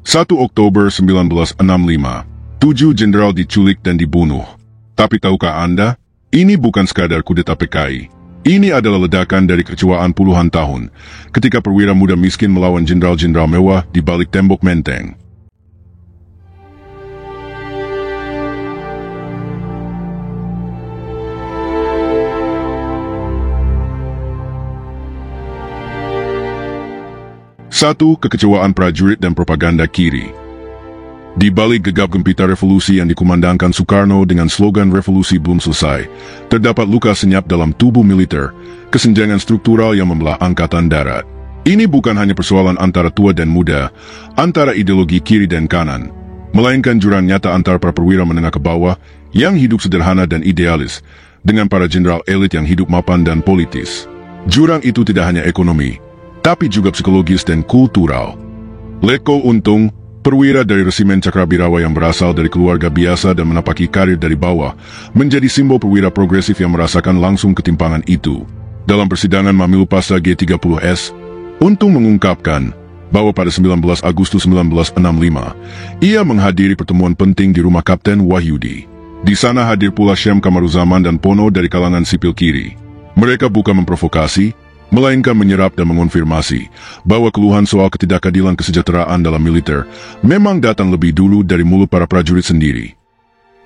1 Oktober 1965, 7 jenderal diculik dan dibunuh. Tapi tahukah Anda, ini bukan sekadar kudeta PKI. Ini adalah ledakan dari kekecewaan puluhan tahun, ketika perwira muda miskin melawan jenderal-jenderal mewah di balik tembok menteng. Satu, kekecewaan prajurit dan propaganda kiri. Di balik gegap gempita revolusi yang dikumandangkan Soekarno dengan slogan revolusi belum selesai, terdapat luka senyap dalam tubuh militer, kesenjangan struktural yang membelah angkatan darat. Ini bukan hanya persoalan antara tua dan muda, antara ideologi kiri dan kanan, melainkan jurang nyata antara para perwira menengah ke bawah yang hidup sederhana dan idealis, dengan para jenderal elit yang hidup mapan dan politis. Jurang itu tidak hanya ekonomi, tapi juga psikologis dan kultural. Letko Untung, perwira dari resimen Cakrabirawa yang berasal dari keluarga biasa dan menapaki karir dari bawah, menjadi simbol perwira progresif yang merasakan langsung ketimpangan itu. Dalam persidangan Mamilu Pasal G30S, Untung mengungkapkan bahwa pada 19 Agustus 1965, ia menghadiri pertemuan penting di rumah Kapten Wahyudi. Di sana hadir pula Syem Kamaruzaman dan Pono dari kalangan sipil kiri. Mereka bukan memprovokasi, melainkan menyerap dan mengonfirmasi bahwa keluhan soal ketidakadilan kesejahteraan dalam militer memang datang lebih dulu dari mulut para prajurit sendiri.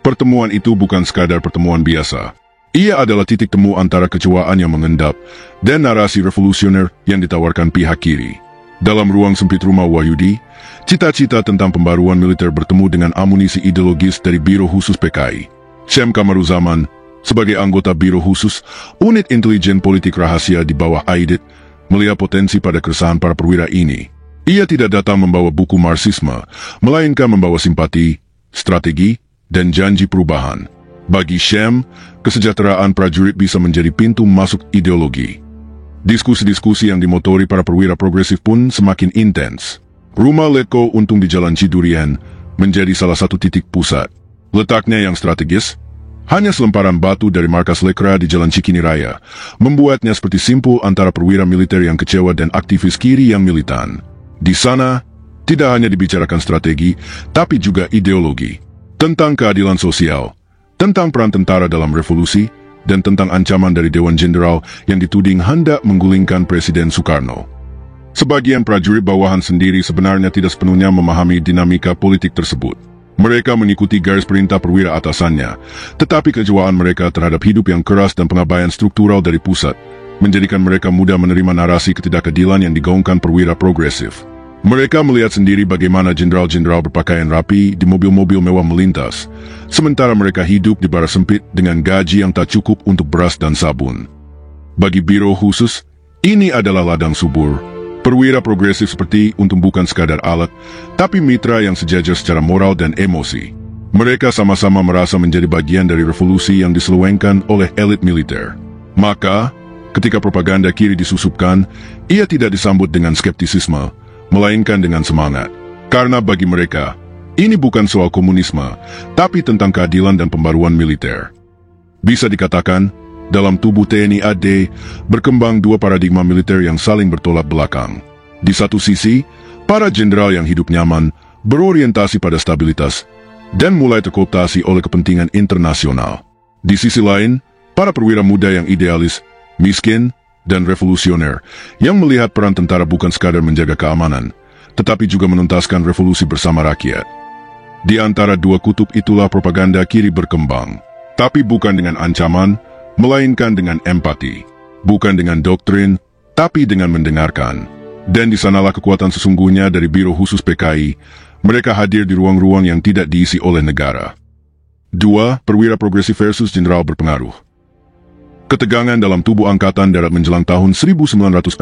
Pertemuan itu bukan sekadar pertemuan biasa. Ia adalah titik temu antara kecewaan yang mengendap dan narasi revolusioner yang ditawarkan pihak kiri. Dalam ruang sempit rumah Wahyudi, cita-cita tentang pembaruan militer bertemu dengan amunisi ideologis dari Biro Khusus PKI. Syem Kamaruzaman, sebagai anggota Biro Khusus, Unit Intelijen Politik Rahasia di bawah AIDIT, melihat potensi pada keresahan para perwira ini. Ia tidak datang membawa buku Marxisme, melainkan membawa simpati, strategi, dan janji perubahan. Bagi Syem, kesejahteraan prajurit bisa menjadi pintu masuk ideologi. Diskusi-diskusi yang dimotori para perwira progresif pun semakin intens. Rumah Letko Untung di Jalan Cidurian menjadi salah satu titik pusat. Letaknya yang strategis, hanya selemparan batu dari markas Lekra di Jalan Cikini Raya, membuatnya seperti simpul antara perwira militer yang kecewa dan aktivis kiri yang militan. Di sana, tidak hanya dibicarakan strategi, tapi juga ideologi. Tentang keadilan sosial, tentang peran tentara dalam revolusi, dan tentang ancaman dari Dewan Jenderal yang dituding hendak menggulingkan Presiden Soekarno. Sebagian prajurit bawahan sendiri sebenarnya tidak sepenuhnya memahami dinamika politik tersebut. Mereka mengikuti garis perintah perwira atasannya, tetapi kekecewaan mereka terhadap hidup yang keras dan pengabaian struktural dari pusat menjadikan mereka mudah menerima narasi ketidakadilan yang digaungkan perwira progresif. Mereka melihat sendiri bagaimana jenderal-jenderal berpakaian rapi di mobil-mobil mewah melintas, sementara mereka hidup di bara sempit dengan gaji yang tak cukup untuk beras dan sabun. Bagi Biro Khusus, ini adalah ladang subur. Perwira progresif seperti Untung bukan sekadar alat, tapi mitra yang sejajar secara moral dan emosi. Mereka sama-sama merasa menjadi bagian dari revolusi yang diselewengkan oleh elit militer. Maka, ketika propaganda kiri disusupkan, ia tidak disambut dengan skeptisisme, melainkan dengan semangat. Karena bagi mereka, ini bukan soal komunisme, tapi tentang keadilan dan pembaruan militer. Bisa dikatakan, dalam tubuh TNI AD, berkembang dua paradigma militer yang saling bertolak belakang. Di satu sisi, para jenderal yang hidup nyaman, berorientasi pada stabilitas, dan mulai terkooptasi oleh kepentingan internasional. Di sisi lain, para perwira muda yang idealis, miskin, dan revolusioner, yang melihat peran tentara bukan sekadar menjaga keamanan, tetapi juga menuntaskan revolusi bersama rakyat. Di antara dua kutub itulah propaganda kiri berkembang, tapi bukan dengan ancaman, melainkan dengan empati, bukan dengan doktrin, tapi dengan mendengarkan. Dan di sanalah kekuatan sesungguhnya dari Biro Khusus PKI, mereka hadir di ruang-ruang yang tidak diisi oleh negara. 2. Perwira progresif versus jenderal berpengaruh. Ketegangan dalam tubuh Angkatan Darat menjelang tahun 1965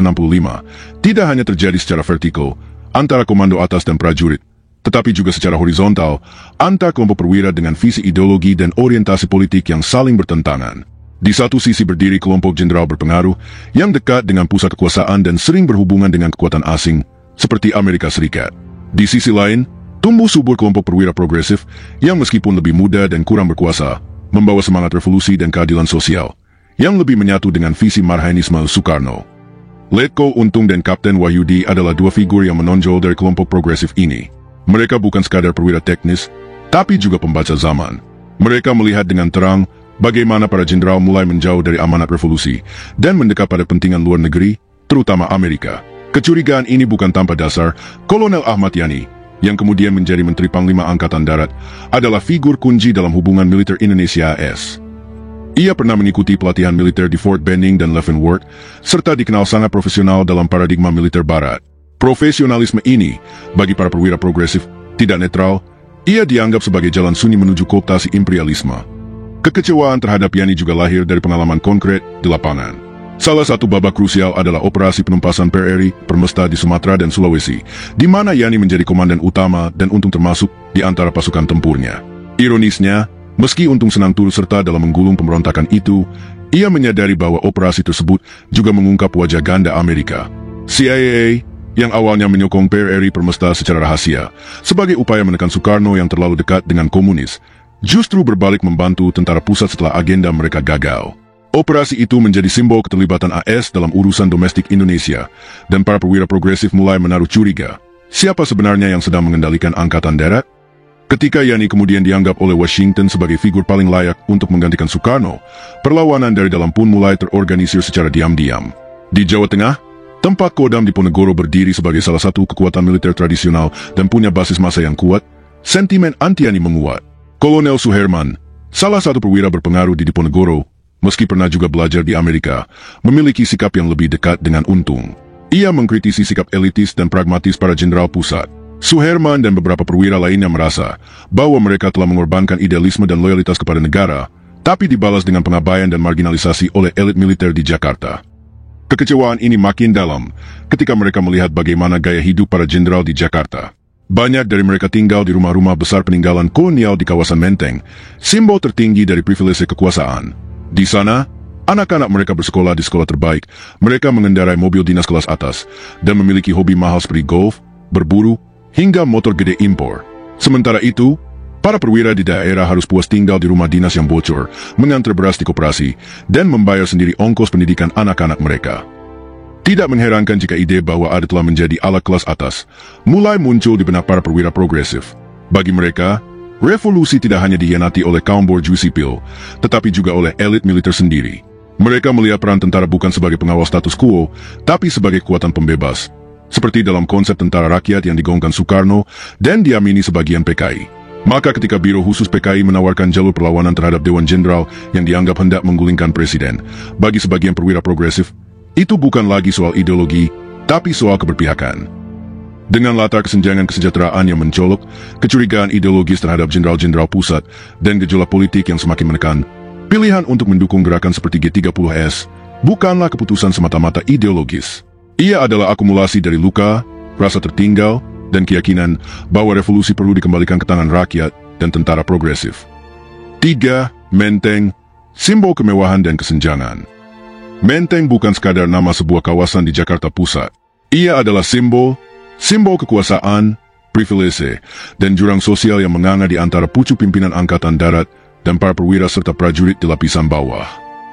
tidak hanya terjadi secara vertikal, antara komando atas dan prajurit, tetapi juga secara horizontal, antar kelompok perwira dengan visi ideologi dan orientasi politik yang saling bertentangan. Di satu sisi berdiri kelompok jenderal berpengaruh yang dekat dengan pusat kekuasaan dan sering berhubungan dengan kekuatan asing, seperti Amerika Serikat. Di sisi lain, tumbuh subur kelompok perwira progresif yang meskipun lebih muda dan kurang berkuasa, membawa semangat revolusi dan keadilan sosial, yang lebih menyatu dengan visi Marhainisme Soekarno. Letko Untung dan Kapten Wahyudi adalah dua figur yang menonjol dari kelompok progresif ini. Mereka bukan sekadar perwira teknis, tapi juga pembaca zaman. Mereka melihat dengan terang bagaimana para jenderal mulai menjauh dari amanat revolusi dan mendekat pada kepentingan luar negeri, terutama Amerika. Kecurigaan ini bukan tanpa dasar. Kolonel Ahmad Yani, yang kemudian menjadi Menteri Panglima Angkatan Darat, adalah figur kunci dalam hubungan militer Indonesia AS. Ia pernah mengikuti pelatihan militer di Fort Benning dan Leavenworth, serta dikenal sangat profesional dalam paradigma militer Barat. Profesionalisme ini, bagi para perwira progresif, tidak netral. Ia dianggap sebagai jalan sunyi menuju kooptasi imperialisme. Kekecewaan terhadap Yani juga lahir dari pengalaman konkret di lapangan. Salah satu babak krusial adalah operasi penumpasan PRRI Permesta di Sumatera dan Sulawesi, di mana Yani menjadi komandan utama dan Untung termasuk di antara pasukan tempurnya. Ironisnya, meski Untung senang turut serta dalam menggulung pemberontakan itu, ia menyadari bahwa operasi tersebut juga mengungkap wajah ganda Amerika. CIA, yang awalnya menyokong PRRI Permesta secara rahasia, sebagai upaya menekan Soekarno yang terlalu dekat dengan komunis, justru berbalik membantu tentara pusat setelah agenda mereka gagal. Operasi itu menjadi simbol keterlibatan AS dalam urusan domestik Indonesia, dan para perwira progresif mulai menaruh curiga. Siapa sebenarnya yang sedang mengendalikan Angkatan Darat? Ketika Yani kemudian dianggap oleh Washington sebagai figur paling layak untuk menggantikan Soekarno, perlawanan dari dalam pun mulai terorganisir secara diam-diam. Di Jawa Tengah, tempat Kodam Diponegoro berdiri sebagai salah satu kekuatan militer tradisional dan punya basis massa yang kuat, sentimen anti-Yani menguat. Kolonel Suherman, salah satu perwira berpengaruh di Diponegoro, meski pernah juga belajar di Amerika, memiliki sikap yang lebih dekat dengan Untung. Ia mengkritisi sikap elitis dan pragmatis para jenderal pusat. Suherman dan beberapa perwira lainnya merasa bahwa mereka telah mengorbankan idealisme dan loyalitas kepada negara, tapi dibalas dengan pengabaian dan marginalisasi oleh elit militer di Jakarta. Kekecewaan ini makin dalam ketika mereka melihat bagaimana gaya hidup para jenderal di Jakarta. Banyak dari mereka tinggal di rumah-rumah besar peninggalan kolonial di kawasan Menteng, simbol tertinggi dari privilese kekuasaan. Di sana, anak-anak mereka bersekolah di sekolah terbaik, mereka mengendarai mobil dinas kelas atas, dan memiliki hobi mahal seperti golf, berburu, hingga motor gede impor. Sementara itu, para perwira di daerah harus puas tinggal di rumah dinas yang bocor, mengantar beras di koperasi, dan membayar sendiri ongkos pendidikan anak-anak mereka. Tidak mengherankan jika ide bahwa ada telah menjadi ala kelas atas, mulai muncul di benak para perwira progresif. Bagi mereka, revolusi tidak hanya dihianati oleh kaum borjuis sipil, tetapi juga oleh elit militer sendiri. Mereka melihat peran tentara bukan sebagai pengawal status quo, tapi sebagai kekuatan pembebas. Seperti dalam konsep tentara rakyat yang digaungkan Soekarno dan diamini sebagian PKI. Maka ketika Biro Khusus PKI menawarkan jalur perlawanan terhadap Dewan Jenderal yang dianggap hendak menggulingkan presiden, bagi sebagian perwira progresif, itu bukan lagi soal ideologi, tapi soal keberpihakan. Dengan latar kesenjangan kesejahteraan yang mencolok, kecurigaan ideologis terhadap jenderal-jenderal pusat, dan gejolak politik yang semakin menekan, pilihan untuk mendukung gerakan seperti G30S bukanlah keputusan semata-mata ideologis. Ia adalah akumulasi dari luka, rasa tertinggal, dan keyakinan bahwa revolusi perlu dikembalikan ke tangan rakyat dan tentara progresif. 3. Menteng, simbol kemewahan dan kesenjangan. Menteng bukan sekadar nama sebuah kawasan di Jakarta Pusat. Ia adalah simbol kekuasaan, privilese, dan jurang sosial yang menganga di antara pucuk pimpinan Angkatan Darat dan para perwira serta prajurit di lapisan bawah.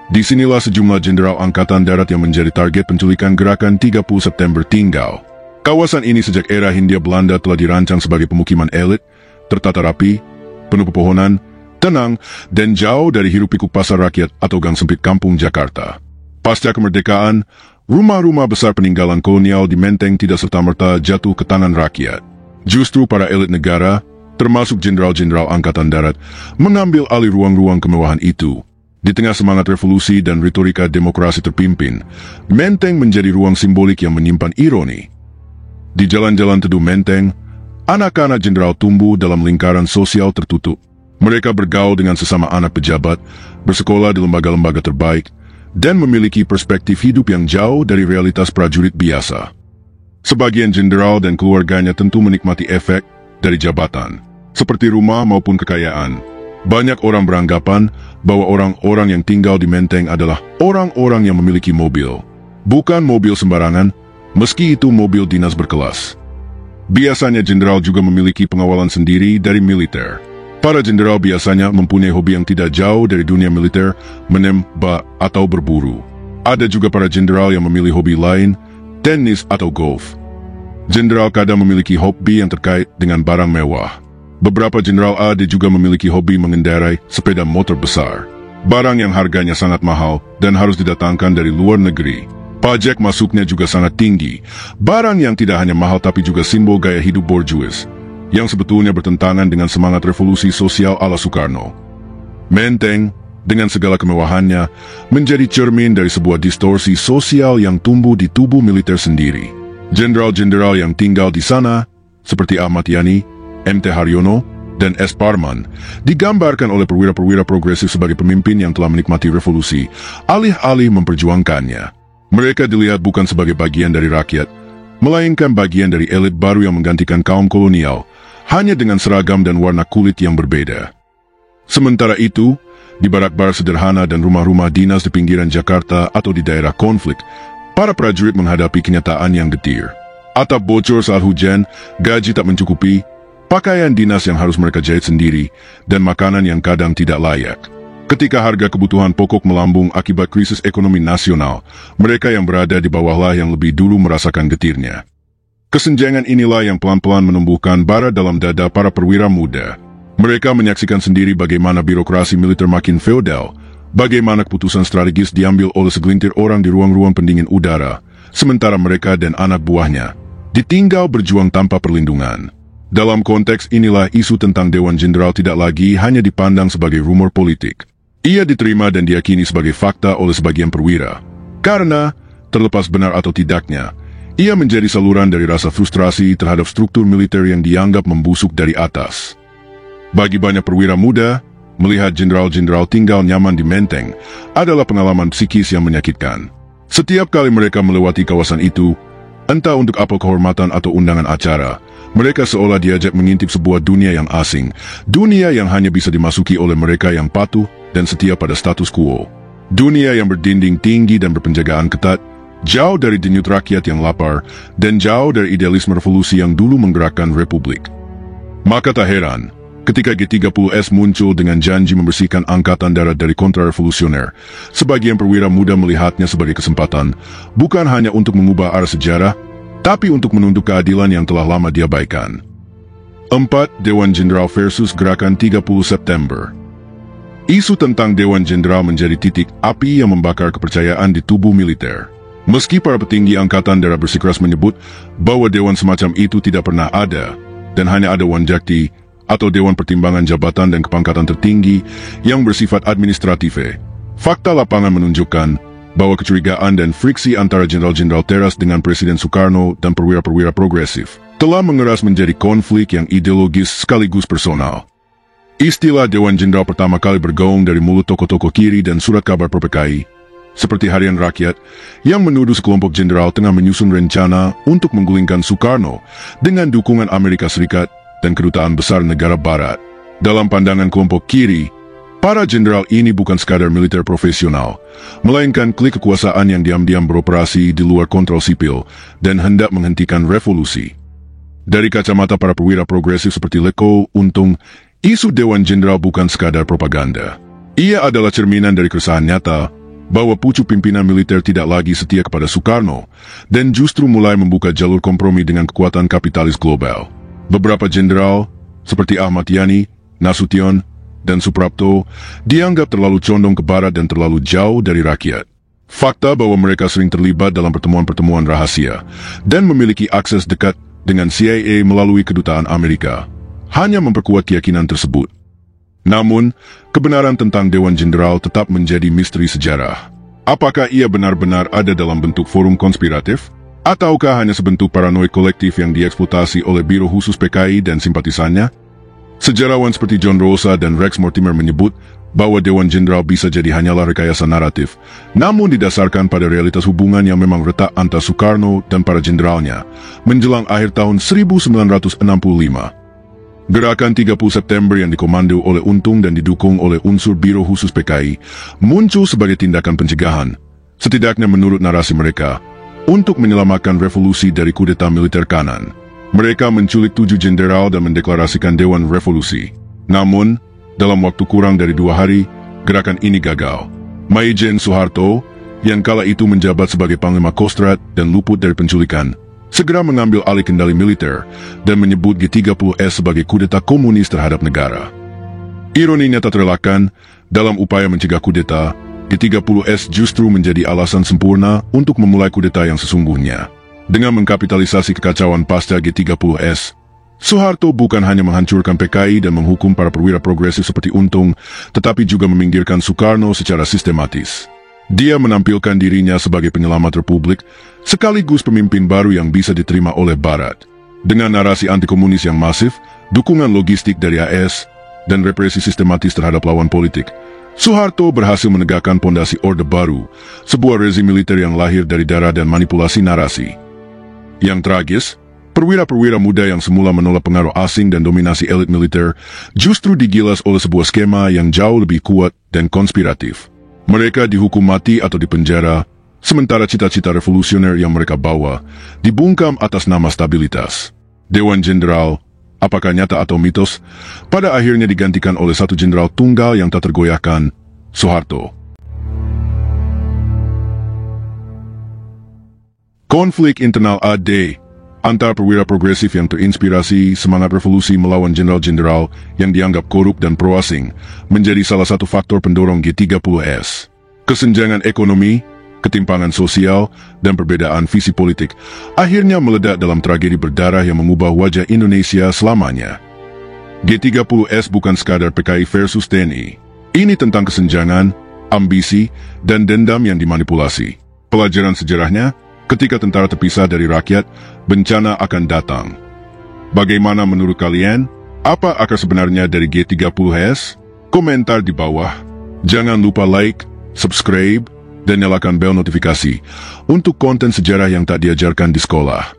Disinilah sejumlah jenderal Angkatan Darat yang menjadi target penculikan gerakan 30 September tinggal. Kawasan ini sejak era Hindia Belanda telah dirancang sebagai pemukiman elit, tertata rapi, penuh pepohonan, tenang, dan jauh dari hiruk-pikuk pasar rakyat atau gang sempit kampung Jakarta. Pasca kemerdekaan, rumah-rumah besar peninggalan kolonial di Menteng tidak serta-merta jatuh ke tangan rakyat. Justru para elit negara, termasuk jenderal-jenderal Angkatan Darat, mengambil alih ruang-ruang kemewahan itu. Di tengah semangat revolusi dan retorika demokrasi terpimpin, Menteng menjadi ruang simbolik yang menyimpan ironi. Di jalan-jalan teduh Menteng, anak-anak jenderal tumbuh dalam lingkaran sosial tertutup. Mereka bergaul dengan sesama anak pejabat, bersekolah di lembaga-lembaga terbaik, dan memiliki perspektif hidup yang jauh dari realitas prajurit biasa. Sebagian jenderal dan keluarganya tentu menikmati efek dari jabatan, seperti rumah maupun kekayaan. Banyak orang beranggapan bahwa orang-orang yang tinggal di Menteng adalah orang-orang yang memiliki mobil. Bukan mobil sembarangan, meski itu mobil dinas berkelas. Biasanya jenderal juga memiliki pengawalan sendiri dari militer. Para jenderal biasanya mempunyai hobi yang tidak jauh dari dunia militer, menembak atau berburu. Ada juga para jenderal yang memilih hobi lain, tenis atau golf. Jenderal kadang memiliki hobi yang terkait dengan barang mewah. Beberapa Jenderal AD juga memiliki hobi mengendarai sepeda motor besar. Barang yang harganya sangat mahal dan harus didatangkan dari luar negeri. Pajak masuknya juga sangat tinggi. Barang yang tidak hanya mahal tapi juga simbol gaya hidup borjuis, yang sebetulnya bertentangan dengan semangat revolusi sosial ala Soekarno. Menteng, dengan segala kemewahannya, menjadi cermin dari sebuah distorsi sosial yang tumbuh di tubuh militer sendiri. Jenderal-jenderal yang tinggal di sana, seperti Ahmad Yani, MT Haryono, dan S. Parman, digambarkan oleh perwira-perwira progresif sebagai pemimpin yang telah menikmati revolusi, alih-alih memperjuangkannya. Mereka dilihat bukan sebagai bagian dari rakyat, melainkan bagian dari elit baru yang menggantikan kaum kolonial, hanya dengan seragam dan warna kulit yang berbeda. Sementara itu, di barak-barak sederhana dan rumah-rumah dinas di pinggiran Jakarta atau di daerah konflik, para prajurit menghadapi kenyataan yang getir. Atap bocor saat hujan, gaji tak mencukupi, pakaian dinas yang harus mereka jahit sendiri, dan makanan yang kadang tidak layak. Ketika harga kebutuhan pokok melambung akibat krisis ekonomi nasional, mereka yang berada di bawahlah yang lebih dulu merasakan getirnya. Kesenjangan inilah yang pelan-pelan menumbuhkan bara dalam dada para perwira muda. Mereka menyaksikan sendiri bagaimana birokrasi militer makin feodal, bagaimana keputusan strategis diambil oleh segelintir orang di ruang-ruang pendingin udara, sementara mereka dan anak buahnya ditinggal berjuang tanpa perlindungan. Dalam konteks inilah isu tentang Dewan Jenderal tidak lagi hanya dipandang sebagai rumor politik. Ia diterima dan diyakini sebagai fakta oleh sebagian perwira. Karena, terlepas benar atau tidaknya, ia menjadi saluran dari rasa frustrasi terhadap struktur militer yang dianggap membusuk dari atas. Bagi banyak perwira muda, melihat jenderal-jenderal tinggal nyaman di Menteng adalah pengalaman psikis yang menyakitkan. Setiap kali mereka melewati kawasan itu, entah untuk apel kehormatan atau undangan acara, mereka seolah diajak mengintip sebuah dunia yang asing, dunia yang hanya bisa dimasuki oleh mereka yang patuh dan setia pada status quo. Dunia yang berdinding tinggi dan berpenjagaan ketat, jauh dari denyut rakyat yang lapar, dan jauh dari idealisme revolusi yang dulu menggerakkan republik. Maka tak heran, ketika G30S muncul dengan janji membersihkan angkatan darat dari kontrarevolusioner, sebagian perwira muda melihatnya sebagai kesempatan, bukan hanya untuk mengubah arah sejarah, tapi untuk menunduk keadilan yang telah lama diabaikan. 4. Dewan Jenderal versus Gerakan 30 September. Isu tentang Dewan Jenderal menjadi titik api yang membakar kepercayaan di tubuh militer. Meski para petinggi angkatan darat bersikeras menyebut bahwa dewan semacam itu tidak pernah ada, dan hanya ada Wanjakti, atau Dewan Pertimbangan Jabatan dan Kepangkatan Tertinggi yang bersifat administratif. Fakta lapangan menunjukkan bahwa kecurigaan dan friksi antara jenderal-jenderal teras dengan Presiden Soekarno dan perwira-perwira progresif telah mengeras menjadi konflik yang ideologis sekaligus personal. Istilah Dewan Jenderal pertama kali bergaung dari mulut tokoh-tokoh kiri dan surat kabar PKI, seperti Harian Rakyat, yang menuduh sekelompok jenderal tengah menyusun rencana untuk menggulingkan Soekarno dengan dukungan Amerika Serikat dan kedutaan besar negara barat. Dalam pandangan kelompok kiri, para jenderal ini bukan sekadar militer profesional, melainkan klik kekuasaan yang diam-diam beroperasi di luar kontrol sipil dan hendak menghentikan revolusi. Dari kacamata para perwira progresif seperti Leko, Untung, isu Dewan Jenderal bukan sekadar propaganda. Ia adalah cerminan dari keresahan nyata bahwa pucuk pimpinan militer tidak lagi setia kepada Soekarno dan justru mulai membuka jalur kompromi dengan kekuatan kapitalis global. Beberapa jenderal, seperti Ahmad Yani, Nasution, dan Suprapto, dianggap terlalu condong ke barat dan terlalu jauh dari rakyat. Fakta bahwa mereka sering terlibat dalam pertemuan-pertemuan rahasia dan memiliki akses dekat dengan CIA melalui kedutaan Amerika hanya memperkuat keyakinan tersebut. Namun, kebenaran tentang Dewan Jenderal tetap menjadi misteri sejarah. Apakah ia benar-benar ada dalam bentuk forum konspiratif? Ataukah hanya sebentuk paranoid kolektif yang dieksploitasi oleh Biro Khusus PKI dan simpatisannya? Sejarawan seperti John Rosa dan Rex Mortimer menyebut bahwa Dewan Jenderal bisa jadi hanyalah rekayasa naratif, namun didasarkan pada realitas hubungan yang memang retak antara Soekarno dan para jenderalnya menjelang akhir tahun 1965. Gerakan 30 September yang dikomando oleh Untung dan didukung oleh unsur Biro Khusus PKI muncul sebagai tindakan pencegahan, setidaknya menurut narasi mereka, untuk menyelamatkan revolusi dari kudeta militer kanan. Mereka menculik 7 jenderal dan mendeklarasikan Dewan Revolusi. Namun, dalam waktu kurang dari 2 hari, gerakan ini gagal. Maijen Soeharto, yang kala itu menjabat sebagai Panglima Kostrad dan luput dari penculikan, segera mengambil alih kendali militer dan menyebut G30S sebagai kudeta komunis terhadap negara. Ironinya tak terelakkan, dalam upaya mencegah kudeta, G30S justru menjadi alasan sempurna untuk memulai kudeta yang sesungguhnya. Dengan mengkapitalisasi kekacauan pasca G30S, Soeharto bukan hanya menghancurkan PKI dan menghukum para perwira progresif seperti Untung, tetapi juga meminggirkan Soekarno secara sistematis. Dia menampilkan dirinya sebagai penyelamat Republik, sekaligus pemimpin baru yang bisa diterima oleh Barat. Dengan narasi antikomunis yang masif, dukungan logistik dari AS, dan represi sistematis terhadap lawan politik, Soeharto berhasil menegakkan pondasi Orde Baru, sebuah rezim militer yang lahir dari darah dan manipulasi narasi. Yang tragis, perwira-perwira muda yang semula menolak pengaruh asing dan dominasi elit militer justru digilas oleh sebuah skema yang jauh lebih kuat dan konspiratif. Mereka dihukum mati atau dipenjara, sementara cita-cita revolusioner yang mereka bawa dibungkam atas nama stabilitas. Dewan Jenderal, apakah nyata atau mitos, pada akhirnya digantikan oleh satu jenderal tunggal yang tak tergoyahkan, Soeharto. Konflik internal AD antar perwira progresif yang terinspirasi semangat revolusi melawan jenderal-jenderal yang dianggap korup dan pro-asing menjadi salah satu faktor pendorong G30S. Kesenjangan ekonomi, ketimpangan sosial, dan perbedaan visi politik akhirnya meledak dalam tragedi berdarah yang mengubah wajah Indonesia selamanya. G30S bukan sekadar PKI versus TNI. Ini tentang kesenjangan, ambisi, dan dendam yang dimanipulasi. Pelajaran sejarahnya, ketika tentara terpisah dari rakyat, bencana akan datang. Bagaimana menurut kalian? Apa akar sebenarnya dari G30S? Komentar di bawah. Jangan lupa like, subscribe, dan nyalakan bel notifikasi untuk konten sejarah yang tak diajarkan di sekolah.